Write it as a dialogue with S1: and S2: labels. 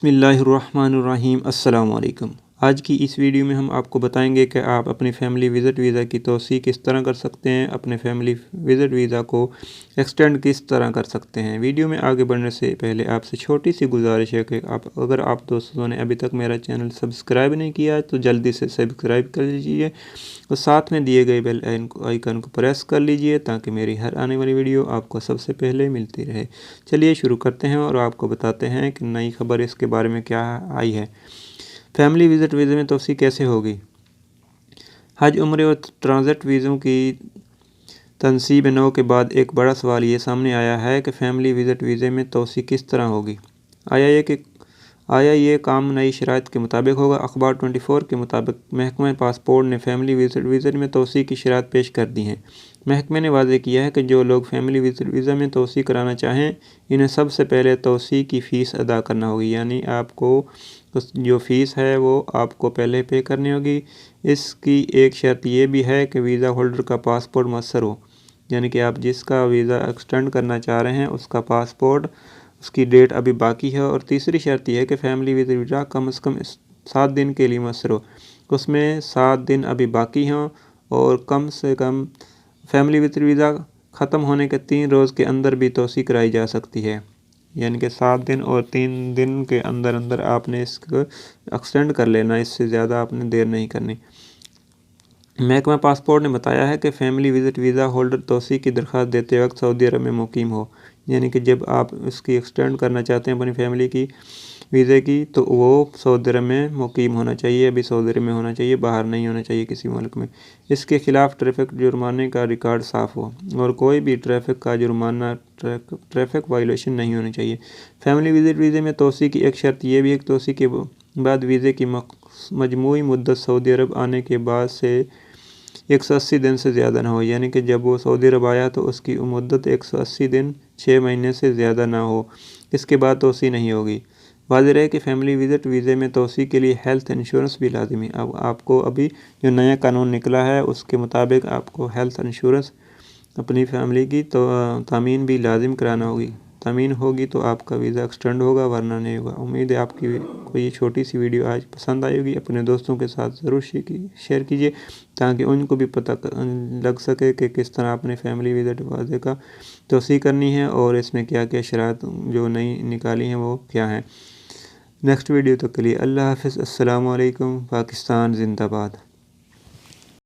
S1: बिस्मिल्लाहिर्रहमानिर्रहीम। अस्सलाम वालेकुम। आज की इस वीडियो में हम आपको बताएंगे कि आप अपनी फैमिली विज़िट वीज़ा की तौसीक़ किस तरह कर सकते हैं, अपने फैमिली विज़िट वीज़ा को एक्सटेंड किस तरह कर सकते हैं। वीडियो में आगे बढ़ने से पहले आपसे छोटी सी गुजारिश है कि अगर आप दोस्तों ने अभी तक मेरा चैनल सब्सक्राइब नहीं किया तो जल्दी से सब्सक्राइब कर लीजिए और साथ में दिए गए बेल आइकन को प्रेस कर लीजिए ताकि मेरी हर आने वाली वीडियो आपको सबसे पहले मिलती रहे। चलिए शुरू करते हैं और आपको बताते हैं कि नई खबर इसके बारे में क्या आई है। फैमिली विज़िट वीज़े में तौसीक़ कैसे होगी। हज, उम्रे और ट्रांजिट वीज़ों की तनसीब नौ के बाद एक बड़ा सवाल ये सामने आया है कि फ़ैमिली विज़िट वीज़े में तौसीक़ किस तरह होगी। आया ये काम नई शराइत के मुताबिक होगा। अखबार 24 के मुताबिक महकमा पासपोर्ट ने फैमिली विज़िट वीज़ा में तौसीक़ की शराइत पेश कर दी हैं। महकमे ने वाज़ेह किया है कि जो लोग फैमिली विज़िट वीज़ा में तौसीक़ कराना चाहें, इन्हें सबसे पहले तौसीक़ की फ़ीस अदा करना होगी, यानी आपको जो फ़ीस है वो आपको पहले पे करनी होगी। इसकी एक शर्त ये भी है कि वीज़ा होल्डर का पासपोर्ट मुयस्सर हो, यानी कि आप जिसका वीज़ा एक्सटेंड करना चाह रहे हैं उसका पासपोर्ट, उसकी डेट अभी बाकी है। और तीसरी शर्त यह है कि फैमिली विज़िट वीज़ा कम से कम 7 दिन के लिए मुयस्सर हो, उसमें 7 दिन अभी बाकी हों और कम से कम फैमिली विज़िट वीज़ा ख़त्म होने के 3 रोज़ के अंदर भी तौसीक़ कराई जा सकती है, यानी कि 7 दिन और 3 दिन के अंदर अंदर आपने इसको एक्सटेंड कर लेना, इससे ज़्यादा आपने देर नहीं करनी। महकमा पासपोर्ट ने बताया है कि फ़ैमिली विज़िट वीज़ा होल्डर तौसीक़ की दरख्वास्त देते वक्त सऊदी अरब में मुक़ीम हो, यानी कि जब आप इसकी एक्सटेंड करना चाहते हैं अपनी फैमिली की वीज़े की तो वो सऊदी अरब में मुक़ीम होना चाहिए, अभी सऊदी अरब में होना चाहिए, बाहर नहीं होना चाहिए किसी मुल्क में। इसके ख़िलाफ़ ट्रैफ़िक जुर्माने का रिकॉर्ड साफ़ हो और कोई भी ट्रैफ़िक का जुर्माना ट्रैफ़िक वायलेशन नहीं होनी चाहिए। फैमिली विज़िट वीज़े में तौसीक़ की एक शर्त यह भी है कि तौसीक़ के बाद वीज़े की मजमूई मुद्दत सऊदी अरब आने के बाद से 180 दिन से ज़्यादा ना हो, यानी कि जब वो सऊदी अरब आया तो उसकी मुद्दत 180 दिन 6 महीने से ज़्यादा ना हो, इसके बाद तौसीक़ नहीं होगी। वाज़ेह रहे कि फ़ैमिली विज़िट वीज़े में तौसीक़ के लिए हेल्थ इंश्योरेंस भी लाज़िमी। अब आपको अभी जो नया कानून निकला है उसके मुताबिक आपको हेल्थ इंश्योरेंस अपनी फैमिली की तो तामीन भी लाजिम कराना होगी। तामीन होगी तो आपका वीज़ा एक्सटेंड होगा, वरना नहीं होगा। उम्मीद है आपकी कोई ये छोटी सी वीडियो आज पसंद आई होगी। अपने दोस्तों के साथ ज़रूर शेयर कीजिए ताकि उनको भी पता लग सके कि किस तरह अपने फैमिली विज़िट वीज़े का तौसीक़ करनी है और इसमें क्या क्या शराइत जो नई निकाली हैं वो क्या हैं। नेक्स्ट वीडियो तक के लिए अल्लाह हाफ़िज़। अस्सलामु अलैकुम। पाकिस्तान ज़िंदाबाद।